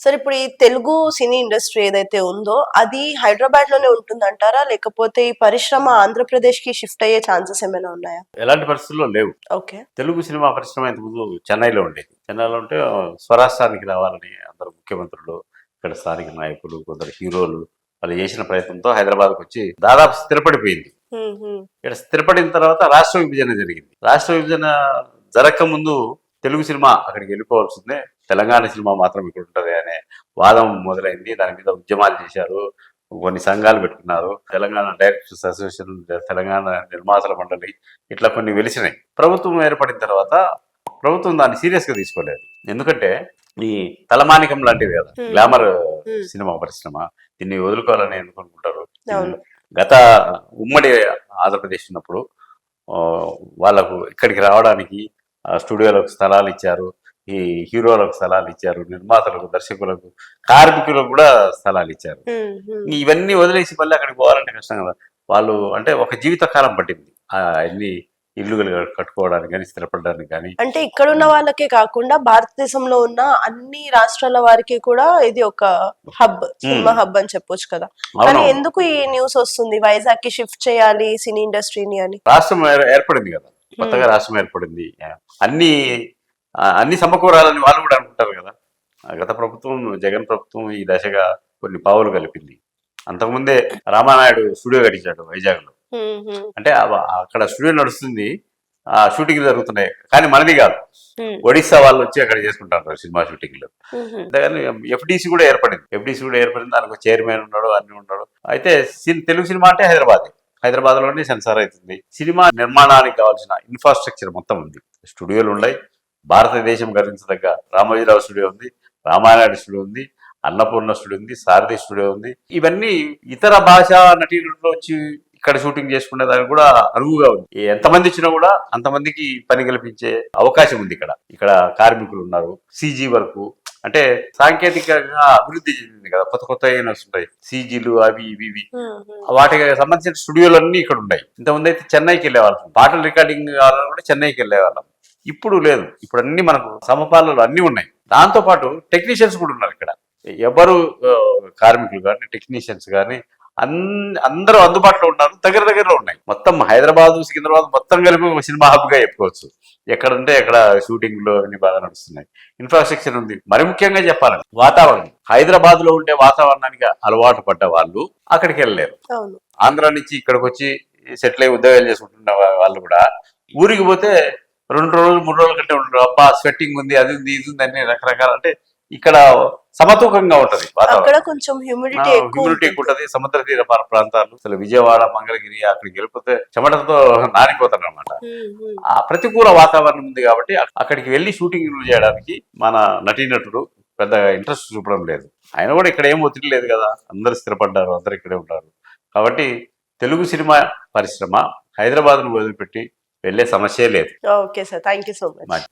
Sir ఇప్పుడు ఈ Telugu cine industry ఏదైతే ఉందో అది హైదరాబాద్ లోనే ఉంటుందంటారా? లేకపోతే ఈ పరిశ్రమ ఆంధ్రప్రదేశ్ కి షిఫ్ట్ అయ్యే ఛాన్సెస్ ఏమైనా ఉన్నాయా? ఎలాంటి పరిస్థితుల్లో లేవు. ఓకే. తెలుగు సినిమా పరిశ్రమ ఇంతకుముందు చెన్నైలో ఉండేది. చెన్నైలో ఉంటే స్వరాష్ట్రానికి రావాలని అందరు ముఖ్యమంత్రులు, ఇక్కడ స్థానిక నాయకులు, కొందరు హీరోలు వాళ్ళు చేసిన ప్రయత్నంతో హైదరాబాద్కు వచ్చి దాదాపు స్థిరపడిపోయింది. ఇక్కడ స్థిరపడిన తర్వాత రాష్ట్ర విభజన జరిగింది. రాష్ట్ర విభజన జరగక ముందు తెలుగు సినిమా అక్కడికి వెళ్ళిపోవాల్సిందే, తెలంగాణ సినిమా మాత్రం ఇక్కడ ఉంటుంది అనే వాదం మొదలైంది. దాని మీద ఉద్యమాలు చేశారు, కొన్ని సంఘాలు పెట్టుకున్నారు. తెలంగాణ డైరెక్టర్స్ అసోసియేషన్, తెలంగాణ నిర్మాతల మండలి, ఇట్లా కొన్ని వెలిసినాయి. ప్రభుత్వం ఏర్పడిన తర్వాత ప్రభుత్వం దాన్ని సీరియస్ గా తీసుకోలేదు. ఎందుకంటే ఈ తలమానికం లాంటిది కదా గ్లామర్ సినిమా పరిశ్రమ, దీన్ని వదులుకోవాలని ఎందుకు అనుకుంటారు? గత ఉమ్మడి ఆంధ్రప్రదేశ్ ఉన్నప్పుడు వాళ్ళకు ఇక్కడికి రావడానికి స్టూడియోలకు స్థలాలు ఇచ్చారు, ఈ హీరోలకు స్థలాలు ఇచ్చారు, నిర్మాతలకు, దర్శకులకు, కార్మికులకు కూడా స్థలాలు ఇచ్చారు. ఇవన్నీ వదిలేసి మళ్ళీ అక్కడికి పోవాలంటే కష్టం కదా. వాళ్ళు అంటే ఒక జీవితకాలం పట్టింది అన్ని ఇల్లులు కట్టుకోవడానికి కానీ, స్థిరపడడానికి కానీ. అంటే ఇక్కడ ఉన్న వాళ్ళకే కాకుండా భారతదేశంలో ఉన్న అన్ని రాష్ట్రాల వారికి కూడా ఇది ఒక హబ్, సినిమా హబ్ అని చెప్పొచ్చు కదా. కానీ ఎందుకు ఈ న్యూస్ వస్తుంది వైజాగ్ కి షిఫ్ట్ చేయాలి సినీ ఇండస్ట్రీని అని? రాష్ట్రం ఏర్పడింది కదా, కొత్తగా రాష్ట్రం ఏర్పడింది, అన్ని సమకూరాలని వాళ్ళు కూడా అనుకుంటారు కదా. గత ప్రభుత్వం, జగన్ ప్రభుత్వం ఈ దశగా కొన్ని పావులు కలిపింది. అంతకుముందే రామానాయుడు స్టూడియో కట్టించాడు వైజాగ్ లో. అంటే అక్కడ స్టూడియో నడుస్తుంది, షూటింగ్ జరుగుతున్నాయి, కానీ మనది కాదు, ఒడిస్సా వాళ్ళు వచ్చి అక్కడ చేసుకుంటారు సినిమా షూటింగ్లు. అంతేగాని ఎఫ్డిసి కూడా ఏర్పడింది. దానికి చైర్మన్ ఉన్నాడు, అన్ని ఉన్నాడు. అయితే తెలుగు సినిమా అంటే హైదరాబాద్ లోనే సెన్సార్ అవుతుంది. సినిమా నిర్మాణానికి కావాల్సిన ఇన్ఫ్రాస్ట్రక్చర్ మొత్తం ఉంది. స్టూడియోలు ఉన్నాయి, భారతదేశం గర్వించదగ్గ రామోజీరావు స్టూడియో ఉంది, రామానాయుడు స్టూడియో ఉంది, అన్నపూర్ణ స్టూడియో ఉంది, సారథి స్టూడియో ఉంది. ఇవన్నీ ఇతర భాషా నటీనటులు వచ్చి ఇక్కడ షూటింగ్ చేసుకునే దానికి కూడా అనువుగా ఉంది. ఎంతమంది వచ్చినా కూడా అంతమందికి పని కల్పించే అవకాశం ఉంది. ఇక్కడ కార్మికులు ఉన్నారు, సీజీ వరకు అంటే సాంకేతికంగా అభివృద్ధి చెందింది కదా, కొత్త అయినా వస్తుంటాయి సీజీలు, అవి ఇవి. వాటికి సంబంధించిన స్టూడియోలు అన్ని ఇక్కడ ఉన్నాయి. ఇంతకుముందు అయితే చెన్నైకి వెళ్ళేవాళ్ళం, పాటలు రికార్డింగ్ కావాలని కూడా చెన్నైకి వెళ్ళేవాళ్ళం. ఇప్పుడు లేదు, ఇప్పుడు అన్ని మనకు సమపాలలో అన్ని ఉన్నాయి. దాంతో పాటు టెక్నీషియన్స్ కూడా ఉన్నారు ఇక్కడ. ఎవరు కార్మికులు కానీ, టెక్నీషియన్స్ కానీ అందరూ అందుబాటులో ఉన్నారు, దగ్గరలో ఉన్నాయి. మొత్తం హైదరాబాద్, సికింద్రాబాద్ మొత్తం కలిపి ఒక సినిమా హబ్ గా చెప్పుకోవచ్చు. ఎక్కడంటే ఎక్కడ షూటింగ్లు అన్ని బాగా నడుస్తున్నాయి, ఇన్ఫ్రాస్ట్రక్చర్ ఉంది. మరి ముఖ్యంగా చెప్పాలంటే వాతావరణం, హైదరాబాద్ లో ఉండే వాతావరణానికి అలవాటు పడ్డ వాళ్ళు అక్కడికి వెళ్ళలేరు. ఆంధ్ర నుంచి ఇక్కడికి వచ్చి సెటిల్ అయ్యి ఉద్యోగాలు చేసుకుంటున్న వాళ్ళు కూడా ఊరికి పోతే 2 రోజులు 3 రోజుల కంటే ఉండరు. అబ్బా స్వెట్టింగ్ ఉంది, అది ఉంది, ఇది ఉంది, అన్ని రకరకాల. అంటే ఇక్కడ సమతూకంగా ఉంటది వాతావరణం, కొంచెం హ్యూమిడిటీ ఎక్కువ ఉంటది. సముద్ర తీర ప్రాంతాలు, అసలు విజయవాడ, మంగళగిరి అక్కడికి వెళ్ళిపోతే చెమటతో నానిపోతారు అనమాట. ఆ ప్రతికూల వాతావరణం ఉంది కాబట్టి అక్కడికి వెళ్ళి షూటింగ్ చేయడానికి మన నటీనటుడు పెద్దగా ఇంట్రెస్ట్ చూపడం లేదు. ఆయన కూడా ఇక్కడ ఏం ఒత్తిడి లేదు కదా, అందరు స్థిరపడ్డారు, అందరు ఇక్కడే ఉంటారు. కాబట్టి తెలుగు సినిమా పరిశ్రమ హైదరాబాద్ ను వదిలిపెట్టి వెళ్లే సమస్య లేదు. Okay sir, thank you so much.